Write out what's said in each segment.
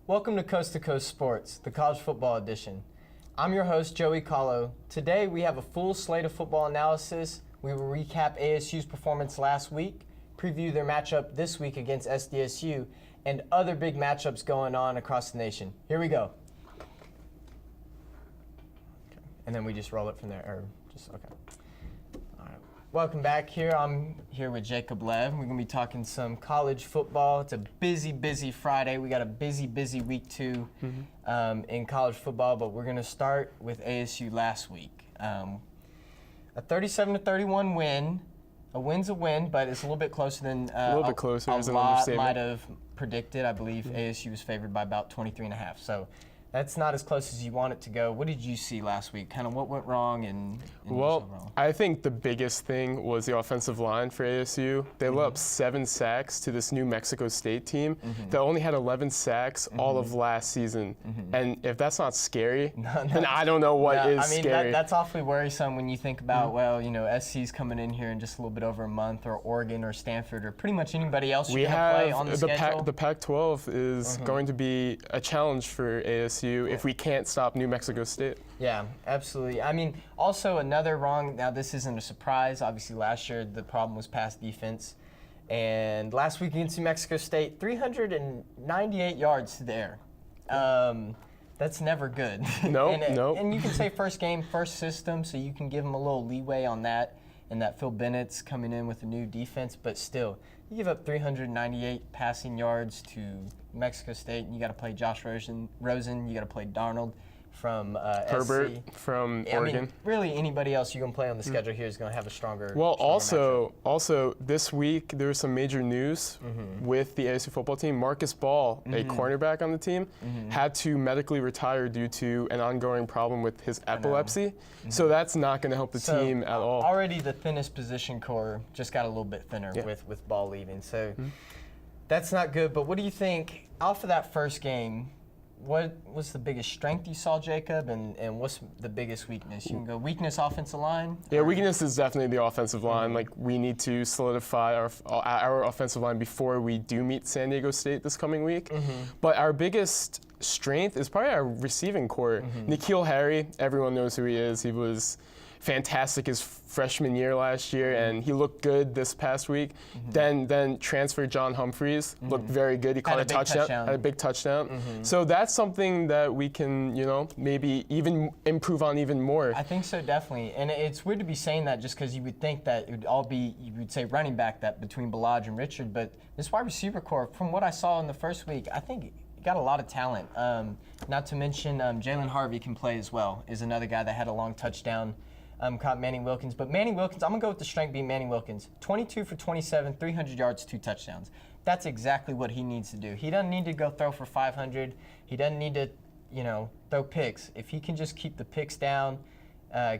Welcome to Coast to Coast Sports, the college football edition. I'm your host, Joey Caulo. Today we have a full slate of football analysis. We will recap ASU's performance last week, preview their matchup this week against SDSU, and other big matchups going on across the nation. Here we go. Okay. And then we just roll it from there, okay. All right. Welcome back here. I'm here with Jacob Lev. We're going to be talking some college football. It's a busy, busy Friday. We got a busy, busy week two in college football, but we're going to start with ASU last week. A 37-31 win. A win's a win, but it's a little bit closer than a lot might have predicted. I believe ASU was favored by about 23.5. So that's not as close as you want it to go. What did you see last week? Kind of what went wrong and well, wrong? I think the biggest thing was the offensive line for ASU. They let up 7 sacks to this New Mexico State team that only had 11 sacks all of last season. And if that's not scary, then I don't know what is scary. That's awfully worrisome when you think about, well, you know, SC's coming in here in just a little bit over a month, or Oregon or Stanford or pretty much anybody else you're going to play on the schedule. The Pac-12 is going to be a challenge for ASU if we can't stop New Mexico State. Yeah, absolutely. I mean, also another wrong, now this isn't a surprise. Obviously last year the problem was pass defense. And last week against New Mexico State, 398 yards to the air. That's never good. And you can say first game, first system, so you can give them a little leeway on that. And that Phil Bennett's coming in with a new defense, but still, you give up 398 passing yards to Mexico State, and you got to play Josh Rosen, you got to play Darnold from Herbert SC. from Oregon. I mean, really anybody else you're going to play on the schedule here is going to have a stronger. Well, stronger also this week there was some major news with the ASU football team. Marcus Ball, a cornerback on the team, had to medically retire due to an ongoing problem with his epilepsy. So that's not going to help the team at all. Already the thinnest position core just got a little bit thinner with Ball leaving. So that's not good. But what do you think off of that first game? What was the biggest strength you saw, Jacob, and what's the biggest weakness? You can go weakness, offensive line? Yeah, weakness is definitely the offensive line. Like, we need to solidify our offensive line before we do meet San Diego State this coming week. But our biggest strength is probably our receiving core. N'Keal Harry, everyone knows who he is. He was fantastic his freshman year last year, and he looked good this past week. Then transferred John Humphreys, looked very good. He caught a touchdown, had a big touchdown. So that's something that we can, maybe even improve on even more. I think so, definitely. And it's weird to be saying that just because you would think that it would all be, you would say running back, that between Balaj and Richard, but this wide receiver core, from what I saw in the first week, I think got a lot of talent. Not to mention Jalen Harvey can play as well, is another guy that had a long touchdown. Caught Manny Wilkins. But Manny Wilkins, I'm going to go with the strength being Manny Wilkins. 22 for 27, 300 yards, 2 touchdowns. That's exactly what he needs to do. He doesn't need to go throw for 500. He doesn't need to, throw picks. If he can just keep the picks down,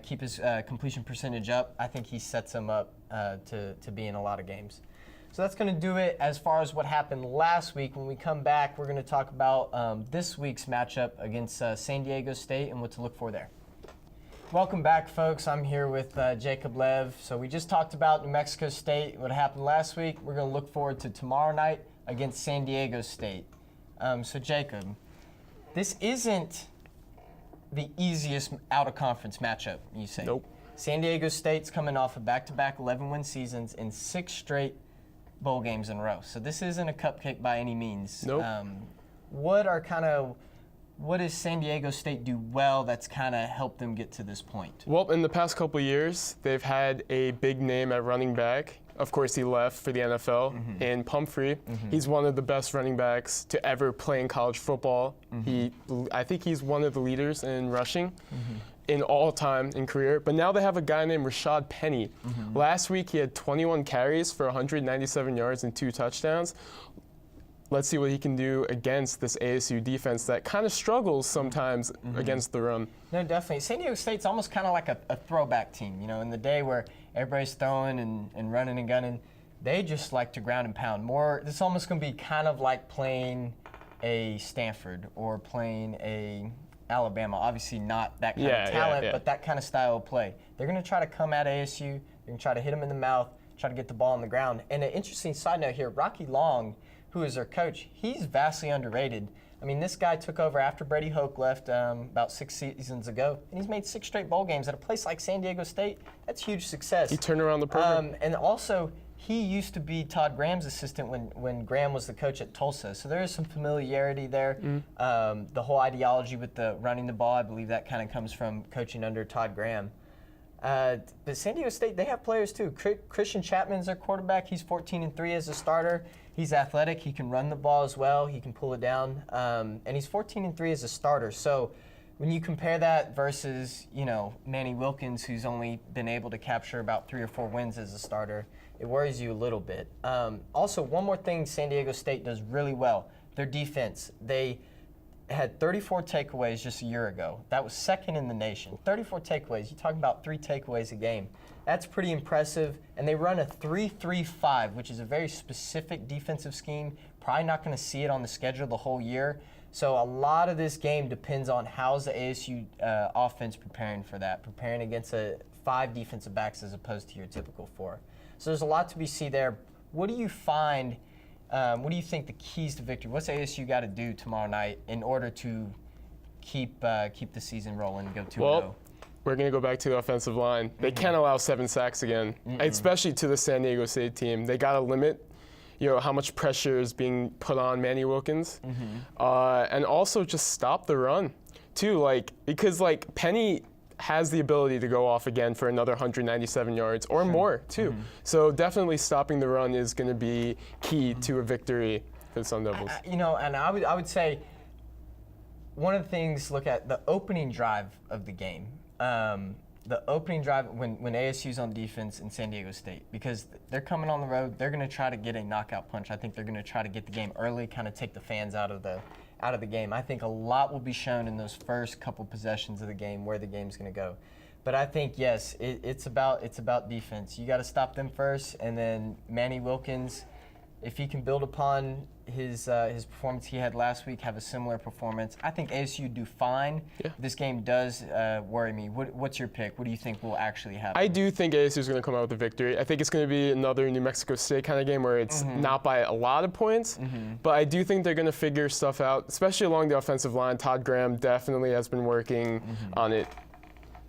keep his completion percentage up, I think he sets him up to be in a lot of games. So that's going to do it as far as what happened last week. When we come back, we're going to talk about this week's matchup against San Diego State and what to look for there. Welcome back, folks. I'm here with Jacob Lev. So we just talked about New Mexico State, what happened last week. We're going to look forward to tomorrow night against San Diego State. So Jacob, this isn't the easiest out-of-conference matchup, you say. Nope. San Diego State's coming off of back-to-back 11-win seasons and 6 straight bowl games in a row. So this isn't a cupcake by any means. Nope. What does San Diego State do well that's kind of helped them get to this point? Well, in the past couple of years, they've had a big name at running back. Of course, he left for the NFL in Pumphrey. He's one of the best running backs to ever play in college football. I think he's one of the leaders in rushing in all time in career. But now they have a guy named Rashad Penny. Last week, he had 21 carries for 197 yards and 2 touchdowns. Let's see what he can do against this ASU defense that kind of struggles sometimes against the run. No, definitely. San Diego State's almost kind of like a throwback team, in the day where everybody's throwing and running and gunning. They just like to ground and pound. It's almost going to be kind of like playing a Stanford or playing a Alabama. Obviously not that kind of talent, but that kind of style of play. They're going to try to come at ASU. They're going to try to hit them in the mouth, try to get the ball on the ground. And an interesting side note here, Rocky Long, who is their coach, he's vastly underrated. I mean, this guy took over after Brady Hoke left about 6 seasons ago, and he's made 6 straight bowl games at a place like San Diego State. That's huge success. He turned around the program. And also, he used to be Todd Graham's assistant when Graham was the coach at Tulsa. So there is some familiarity there. The whole ideology with the running the ball, I believe that kind of comes from coaching under Todd Graham. But San Diego State, they have players too. Christian Chapman's their quarterback. He's 14-3 as a starter. He's athletic. He can run the ball as well. He can pull it down. And he's 14-3 as a starter. So when you compare that versus, Manny Wilkins, who's only been able to capture about 3 or 4 wins as a starter, it worries you a little bit. Also, one more thing San Diego State does really well, their defense. They had 34 takeaways just a year ago. That was second in the nation. 34 takeaways. You're talking about 3 takeaways a game. That's pretty impressive. And they run a 3-3-5, which is a very specific defensive scheme. Probably not going to see it on the schedule the whole year. So a lot of this game depends on how's the ASU offense preparing for that, preparing against 5 defensive backs as opposed to your typical 4. So there's a lot to be seen there. What do you find? What do you think the keys to victory? What's ASU got to do tomorrow night in order to keep the season rolling and go 2-0? Well, we're going to go back to the offensive line. They can't allow 7 sacks again, especially to the San Diego State team. They got to limit, how much pressure is being put on Manny Wilkins, and also just stop the run, too. Because Penny has the ability to go off again for another 197 yards or more, too. So definitely stopping the run is going to be key to a victory for the Sun Devils. And I would say one of the things, look at the opening drive of the game. The opening drive when ASU's on defense in San Diego State, because they're coming on the road, they're going to try to get a knockout punch. I think they're going to try to get the game early, kind of take the fans out of the game. I think a lot will be shown in those first couple possessions of the game where the game's going to go. But I think, yes, it's about defense. You got to stop them first, and then Manny Wilkins, if he can build upon his performance he had last week, have a similar performance, I think ASU do fine. Yeah. This game does worry me. What's your pick? What do you think will actually happen? I do think ASU is going to come out with a victory. I think it's going to be another New Mexico State kind of game where it's not by a lot of points, but I do think they're going to figure stuff out, especially along the offensive line. Todd Graham definitely has been working on it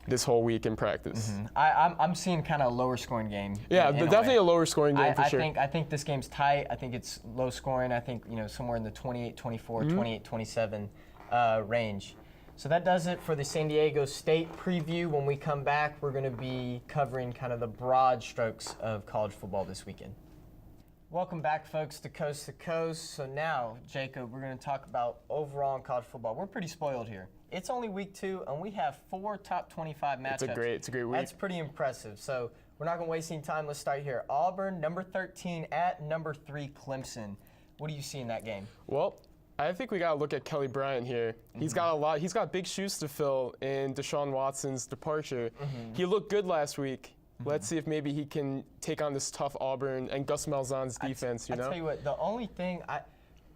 this whole week in practice. I'm seeing kind of a lower scoring game. Yeah, in definitely a lower scoring game for sure. I think this game's tight. I think it's low scoring. I think somewhere in the 28-24, 28-27 range. So that does it for the San Diego State preview. When we come back, we're going to be covering kind of the broad strokes of college football this weekend. Welcome back, folks, to Coast to Coast. So now, Jacob, we're going to talk about overall in college football. We're pretty spoiled here. It's only week 2, and we have 4 top 25 matchups. It's a great week. That's pretty impressive. So we're not going to waste any time. Let's start here. Auburn, number 13, at number 3, Clemson. What do you see in that game? Well, I think we got to look at Kelly Bryant here. He's got big shoes to fill in Deshaun Watson's departure. He looked good last week. Let's see if maybe he can take on this tough Auburn and Gus Malzahn's defense, I tell you what, the only thing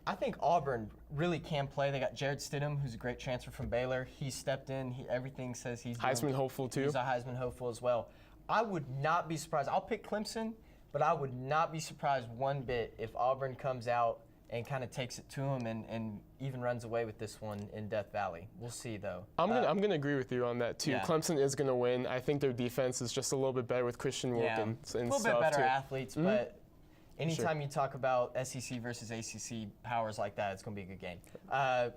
I think Auburn really can play. They got Jared Stidham, who's a great transfer from Baylor. He stepped in. Everything says he's Heisman hopeful too. He's a Heisman hopeful as well. I would not be surprised. I'll pick Clemson, but I would not be surprised one bit if Auburn comes out and kind of takes it to him and even runs away with this one in Death Valley. We'll see, though. I'm gonna agree with you on that too. Yeah. Clemson is gonna win. I think their defense is just a little bit better with Christian Wilkins and a little stuff bit better too. athletes, but anytime you talk about SEC versus ACC powers like that, it's going to be a good game.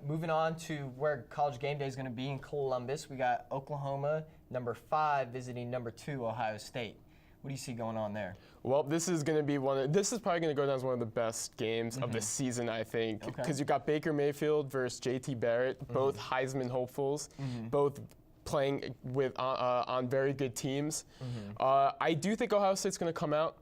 Moving on to where College Game Day is going to be in Columbus, we got Oklahoma, number 5, visiting number 2, Ohio State. What do you see going on there? Well, this is probably going to go down as one of the best games of the season, I think, because you got Baker Mayfield versus JT Barrett, both Heisman hopefuls, both playing with on very good teams. I do think Ohio State's going to come out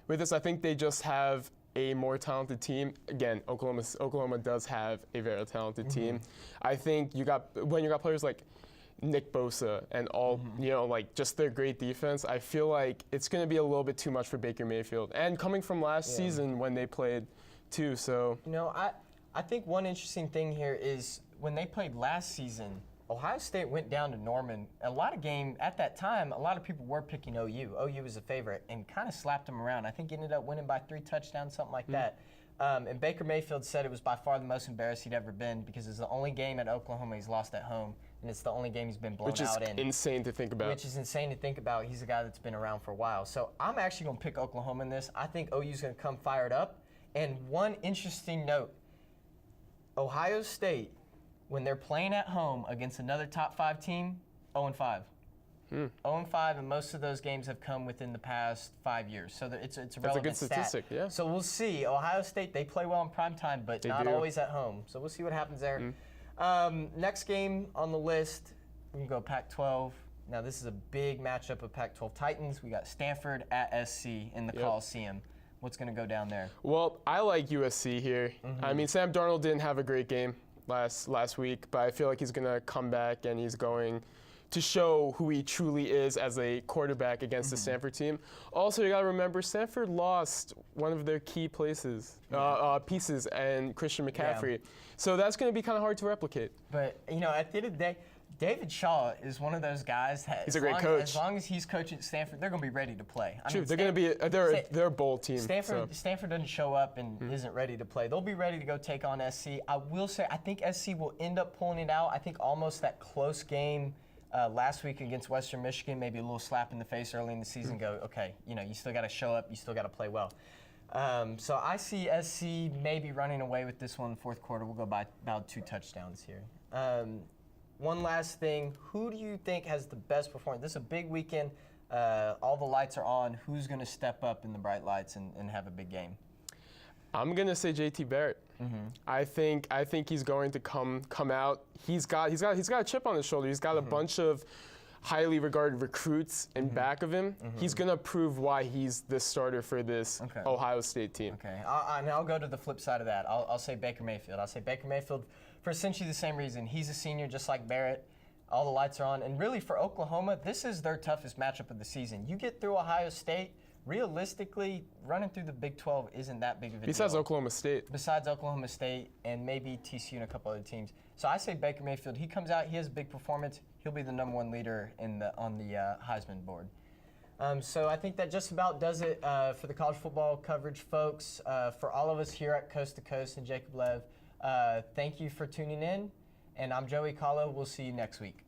with this. I think they just have a more talented team. Again, Oklahoma does have a very talented team. I think when you got players like Nick Bosa and all, just their great defense, I feel like it's going to be a little bit too much for Baker Mayfield. And coming from last season when they played too, so. I think one interesting thing here is when they played last season, Ohio State went down to Norman. At that time, a lot of people were picking OU. OU was a favorite and kind of slapped them around. I think ended up winning by 3 touchdowns, something like that. And Baker Mayfield said it was by far the most embarrassed he'd ever been because it's the only game at Oklahoma he's lost at home, and it's the only game he's been blown out in. Which is insane to think about. Which is insane to think about. He's a guy that's been around for a while. So I'm actually going to pick Oklahoma in this. I think OU's going to come fired up. And one interesting note, Ohio State, when they're playing at home against another top 5 team, 0-5. 0-5, and most of those games have come within the past 5 years. So it's a relevant That's a good statistic, stat. yeah. So we'll see. Ohio State, they play well in primetime, but They not do. always at home. So we'll see what happens there. Next game on the list, we can go Pac-12. Now this is a big matchup of Pac-12 Titans. We got Stanford at SC in the Coliseum. What's going to go down there? Well, I like USC here. I mean, Sam Darnold didn't have a great game last week, but I feel like he's going to come back and he's going to show who he truly is as a quarterback against the Stanford team. Also, you got to remember, Stanford lost one of their key pieces, and Christian McCaffrey. So that's going to be kind of hard to replicate. But, you know, at the end of the day, David Shaw is one of those guys that He's a great coach. As long as he's coaching at Stanford, they're going to be ready to play. True, they're going to be they're a bowl team. Stanford doesn't show up and isn't ready to play. They'll be ready to go take on SC. I will say, I think SC will end up pulling it out. I think almost that close game last week against Western Michigan, maybe a little slap in the face early in the season. Go, okay, you know, you still got to show up. You still got to play well. So I see SC maybe running away with this one in the fourth quarter. We'll go by about 2 touchdowns here. One last thing, who do you think has the best performance? This is a big weekend. All the lights are on. Who's going to step up in the bright lights and have a big game? I'm going to say JT Barrett. I think he's going to come out. He's got a chip on his shoulder. He's got a bunch of highly regarded recruits in back of him. He's going to prove why he's the starter for this Ohio State team. Okay, and I'll go to the flip side of that. I'll say Baker Mayfield. I'll say Baker Mayfield for essentially the same reason. He's a senior just like Barrett. All the lights are on. And really for Oklahoma, this is their toughest matchup of the season. You get through Ohio State, realistically, running through the Big 12 isn't that big of a deal. Besides Oklahoma State. Besides Oklahoma State and maybe TCU and a couple other teams. So I say Baker Mayfield. He comes out, he has a big performance. He'll be the #1 leader on the Heisman board. So I think that just about does it for the college football coverage, folks. For all of us here at Coast to Coast and Jacob Lev, thank you for tuning in. And I'm Joey Caulo. We'll see you next week.